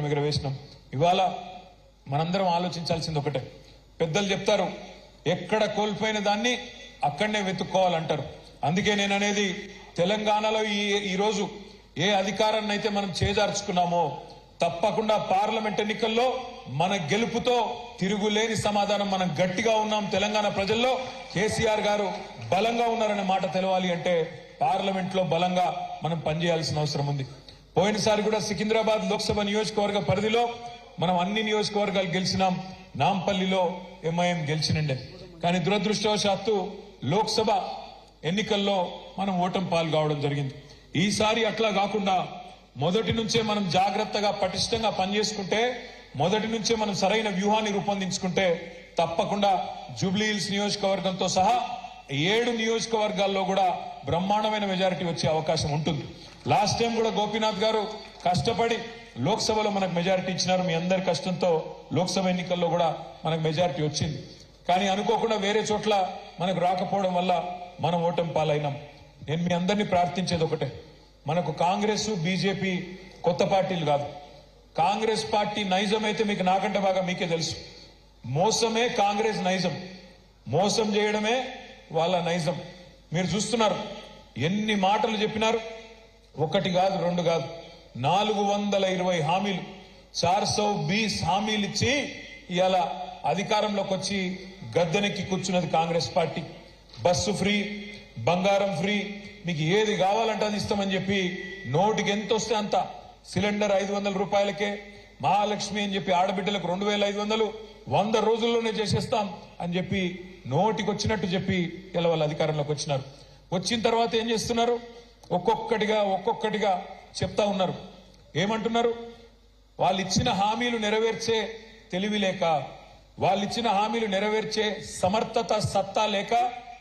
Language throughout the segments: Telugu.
ఎగరవేసినాం. ఇవాళ మనందరం ఆలోచించాల్సింది ఒకటే. పెద్దలు చెప్తారు, ఎక్కడ కోల్పోయిన దాన్ని అక్కడనే వెతుక్కోవాలంటారు. అందుకే నేను అనేది, తెలంగాణలో ఈరోజు ఏ అధికారాన్ని అయితే మనం చేజార్చుకున్నామో తప్పకుండా పార్లమెంట్ ఎన్నికల్లో మన గెలుపుతో తిరుగులేని సమాధానం. మనం గట్టిగా ఉన్నాం, తెలంగాణ ప్రజల్లో కేసీఆర్ గారు బలంగా ఉన్నారనే మాట తెలవాలి అంటే పార్లమెంట్ లో బలంగా మనం పనిచేయాల్సిన అవసరం ఉంది. పోయినసారి కూడా సికింద్రాబాద్ లోక్సభ నియోజకవర్గ పరిధిలో మనం అన్ని నియోజకవర్గాలు గెలిచినాం. నాంపల్లిలో ఎంఐఎం గెలిచినండే. కానీ దురదృష్టవశాత్తు లోక్సభ ఎన్నికల్లో మనం ఓటమి పాలు కావడం జరిగింది. ఈసారి అట్లా కాకుండా మొదటి నుంచే మనం జాగ్రత్తగా పటిష్టంగా పనిచేసుకుంటే, మొదటి నుంచే మనం సరైన వ్యూహాన్ని రూపొందించుకుంటే తప్పకుండా జూబ్లీహిల్స్ నియోజకవర్గంతో సహా 7 నియోజకవర్గాల్లో కూడా బ్రహ్మాండమైన మెజారిటీ వచ్చే అవకాశం ఉంటుంది. లాస్ట్ టైం కూడా గోపీనాథ్ గారు కష్టపడి లోక్సభలో మనకు మెజారిటీ ఇచ్చినారు. మీ అందరి కష్టంతో లోక్సభ ఎన్నికల్లో కూడా మనకు మెజారిటీ వచ్చింది. కానీ అనుకోకుండా వేరే చోట్ల మనకు రాకపోవడం వల్ల మనం ఓటమి పాలైనాం. నేను మీ అందరినీ ప్రార్థించేది ఒకటే, మనకు కాంగ్రెస్ బీజేపీ కొత్త పార్టీలు కాదు. కాంగ్రెస్ పార్టీ నైజం అయితే మీకు నాకంటే బాగా మీకే తెలుసు. మోసమే కాంగ్రెస్ నైజం, మోసం చేయడమే వాళ్ళ నైజం. మీరు చూస్తున్నారు ఎన్ని మాటలు చెప్పినారు. 1 కాదు 2 కాదు, 420 హామీలు, 420 హామీలు ఇచ్చి ఇవాళ అధికారంలోకి వచ్చి గద్దెనెక్కి కూర్చున్నది కాంగ్రెస్ పార్టీ. బస్సు ఫ్రీ, బంగారం ఫ్రీ, మీకు ఏది కావాలంటే అది ఇస్తామని చెప్పి నోటికి ఎంత వస్తే అంత, సిలిండర్ 500 రూపాయలకే, మహాలక్ష్మి అని చెప్పి ఆడబిడ్డలకు 2500 100 రోజుల్లోనే చేసేస్తాం అని చెప్పి నోటికి వచ్చినట్టు చెప్పి ఇలా వాళ్ళు అధికారంలోకి వచ్చినారు. వచ్చిన తర్వాత ఏం చేస్తున్నారు? ఒక్కొక్కటిగా చెప్తా ఉన్నారు. ఏమంటున్నారు? వాళ్ళు ఇచ్చిన హామీలు నెరవేర్చే తెలివి లేక, వాళ్ళు ఇచ్చిన హామీలు నెరవేర్చే సమర్థత సత్తా లేక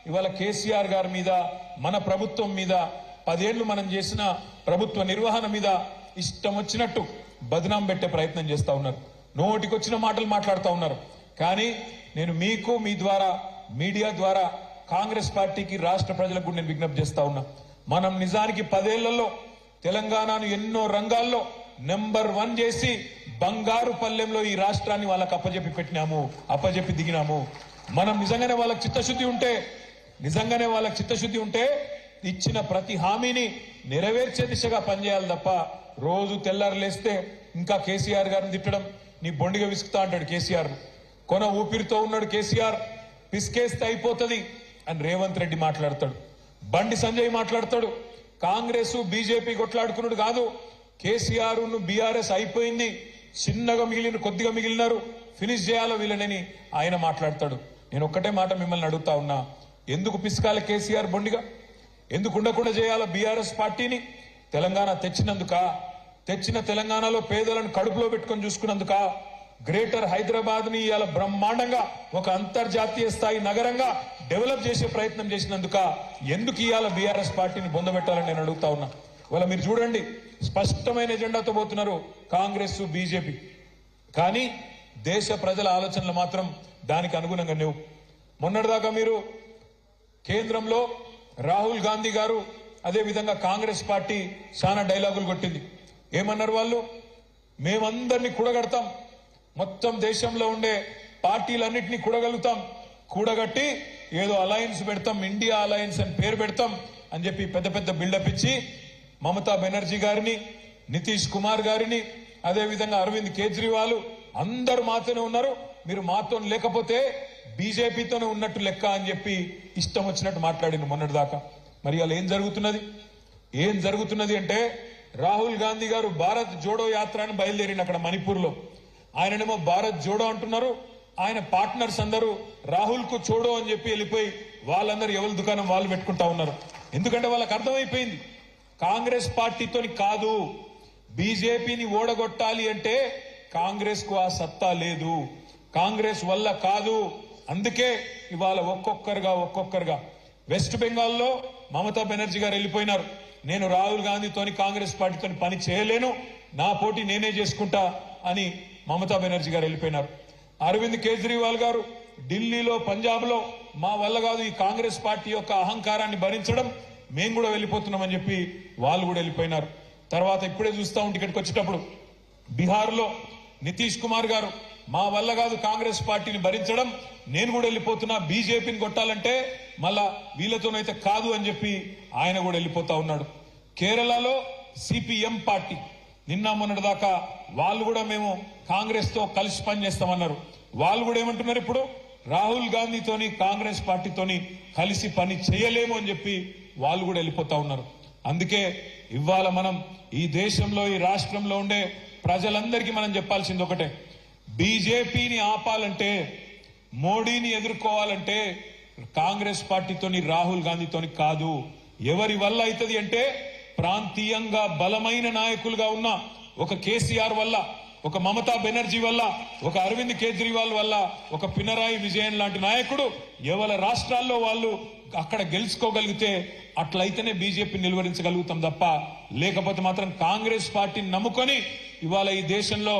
ఇవాళ కేసీఆర్ గారి మీద, మన ప్రభుత్వం మీద, 10 ఏళ్లు మనం చేసిన ప్రభుత్వ నిర్వహణ మీద ఇష్టం వచ్చినట్టు బదనాం పెట్టే ప్రయత్నం చేస్తా ఉన్నారు. నోటికొచ్చిన మాటలు మాట్లాడుతూ ఉన్నారు. కానీ నేను మీకు, మీ ద్వారా, మీడియా ద్వారా కాంగ్రెస్ పార్టీకి, రాష్ట్ర ప్రజలకు నేను విజ్ఞప్తి చేస్తా ఉన్నా. మనం నిజానికి 10 ఏళ్లలో తెలంగాణను ఎన్నో రంగాల్లో నెంబర్ 1 చేసి బంగారు పల్లెంలో ఈ రాష్ట్రాన్ని వాళ్ళకి అప్పజెప్పి దిగినాము. మనం నిజంగానే వాళ్ళకి చిత్తశుద్ధి ఉంటే ఇచ్చిన ప్రతి హామీని నెరవేర్చే దిశగా పనిచేయాలి తప్ప రోజు తెల్లారు లేస్తే ఇంకా కేసీఆర్ గారిని తిట్టడం, నీ బొండిగా విసుకుతా అంటాడు కేసీఆర్. కొన ఊపిరితో ఉన్నాడు కేసీఆర్, పిసికేస్తే అయిపోతుంది అని రేవంత్ రెడ్డి మాట్లాడతాడు. బండి సంజయ్ మాట్లాడతాడు. కాంగ్రెస్ బీజేపీ కొట్లాడుకున్నాడు కాదు, కేసీఆర్ బీఆర్ఎస్ అయిపోయింది, కొద్దిగా మిగిలినారు, ఫినిష్ చేయాలో వీళ్ళని ఆయన మాట్లాడతాడు. నేను ఒక్కటే మాట మిమ్మల్ని అడుగుతా ఉన్నా, ఎందుకు పిసకాల కేసీఆర్ బొండిగా? ఎందుకు ఉండకుండా చేయాలో బీఆర్ఎస్ పార్టీని? తెలంగాణ తెచ్చిన తెలంగాణలో పేదలను కడుపులో పెట్టుకొని చూసుకున్నందుక? గ్రేటర్ హైదరాబాద్ ని ఇవాళ బ్రహ్మాండంగా ఒక అంతర్జాతీయ స్థాయి నగరంగా డెవలప్ చేసే ప్రయత్నం చేసినందుక? ఎందుకు ఇవాళ బీఆర్ఎస్ పార్టీని బొందబెట్టాలని నేను అడుగుతా ఉన్నా. ఇవాళ మీరు చూడండి, స్పష్టమైన ఎజెండాతో పోతున్నారు కాంగ్రెస్ బీజేపీ. కానీ దేశ ప్రజల ఆలోచనలు మాత్రం దానికి అనుగుణంగా లేవు. మొన్నటిదాకా మీరు కేంద్రంలో రాహుల్ గాంధీ గారు, అదే విధంగా కాంగ్రెస్ పార్టీ చాలా డైలాగులు కొట్టింది. ఏమన్నారు వాళ్ళు? మేమందరినీ కూడగడతాం, మొత్తం దేశంలో ఉండే పార్టీలన్నింటినీ కూడగలుగుతాం, కూడగట్టి ఏదో అలయన్స్ పెడతాం, ఇండియా అలయన్స్ అని పేరు పెడతాం అని చెప్పి పెద్ద బిల్డప్ ఇచ్చి మమతా బెనర్జీ గారిని, నితీష్ కుమార్ గారిని, అదే విధంగా అరవింద్ కేజ్రీవాల్ అందరు మాతోనే ఉన్నారు, మీరు మాతో లేకపోతే బీజేపీతోనే ఉన్నట్టు లెక్క అని చెప్పి ఇష్టం వచ్చినట్టు మాట్లాడింది మొన్నటిదాకా. మరి అలా ఏం జరుగుతున్నది అంటే, రాహుల్ గాంధీ గారు భారత్ జోడో యాత్ర అని బయలుదేరింది అక్కడ మణిపూర్ లో. ఆయననేమో భారత్ జోడో అంటున్నారు, ఆయన పార్ట్నర్స్ అందరూ రాహుల్ కు చోడో అని చెప్పి వెళ్ళిపోయి వాళ్ళందరూ ఎవరి దుకాణం వాళ్ళు పెట్టుకుంటా ఉన్నారు. ఎందుకంటే వాళ్ళకి అర్థమైపోయింది, కాంగ్రెస్ పార్టీతోని కాదు, బీజేపీని ఓడగొట్టాలి అంటే కాంగ్రెస్ కు ఆ సత్తా లేదు, కాంగ్రెస్ వల్ల కాదు. అందుకే ఇవాళ ఒక్కొక్కరుగా వెస్ట్ బెంగాల్లో మమతా బెనర్జీ గారు వెళ్ళిపోయినారు. నేను రాహుల్ గాంధీతోని, కాంగ్రెస్ పార్టీతోని పని చేయలేను, నా పోటీ నేనే చేసుకుంటా అని మమతా బెనర్జీ గారు వెళ్ళిపోయినారు. అరవింద్ కేజ్రీవాల్ గారు ఢిల్లీలో, పంజాబ్ లో మా వల్ల కాదు ఈ కాంగ్రెస్ పార్టీ యొక్క అహంకారాన్ని భరించడం, మేము కూడా వెళ్ళిపోతున్నామని చెప్పి వాళ్ళు కూడా వెళ్ళిపోయినారు. తర్వాత ఇప్పుడే చూస్తా ఉంటే ఇక్కడికి వచ్చేటప్పుడు బీహార్లో నితీష్ కుమార్ గారు మా వల్ల కాదు కాంగ్రెస్ పార్టీని భరించడం, నేను కూడా వెళ్ళిపోతున్నా, బీజేపీని కొట్టాలంటే మళ్ళా వీళ్ళతోనైతే కాదు అని చెప్పి ఆయన కూడా వెళ్ళిపోతా ఉన్నాడు. కేరళలో సిపిఎం పార్టీ నిన్న మొన్నటి దాకా వాళ్ళు కూడా మేము కాంగ్రెస్ తో కలిసి పనిచేస్తామన్నారు. వాళ్ళు కూడా ఏమంటున్నారు, ఇప్పుడు రాహుల్ గాంధీతోని కాంగ్రెస్ పార్టీతోని కలిసి పని చేయలేము అని చెప్పి వాళ్ళు కూడా వెళ్ళిపోతా ఉన్నారు. అందుకే ఇవాళ మనం ఈ దేశంలో ఈ రాష్ట్రంలో ఉండే ప్రజలందరికీ మనం చెప్పాల్సింది ఒకటే, బీజేపీని ఆపాలంటే, మోడీని ఎదుర్కోవాలంటే కాంగ్రెస్ పార్టీతోని రాహుల్ గాంధీతోని కాదు. ఎవరి వల్ల అవుతుంది అంటే ప్రాంతీయంగా బలమైన నాయకులుగా ఉన్న ఒక కేసీఆర్ వల్ల, ఒక మమతా బెనర్జీ వల్ల, ఒక అరవింద్ కేజ్రీవాల్ వల్ల, ఒక పినరాయి విజయన్ లాంటి నాయకుడు ఎవరి రాష్ట్రాల్లో వాళ్ళు అక్కడ గెలుచుకోగలిగితే అట్లయితేనే బీజేపీ నిలువరించగలుగుతాం తప్ప, లేకపోతే మాత్రం కాంగ్రెస్ పార్టీని నమ్ముకొని ఇవాళ ఈ దేశంలో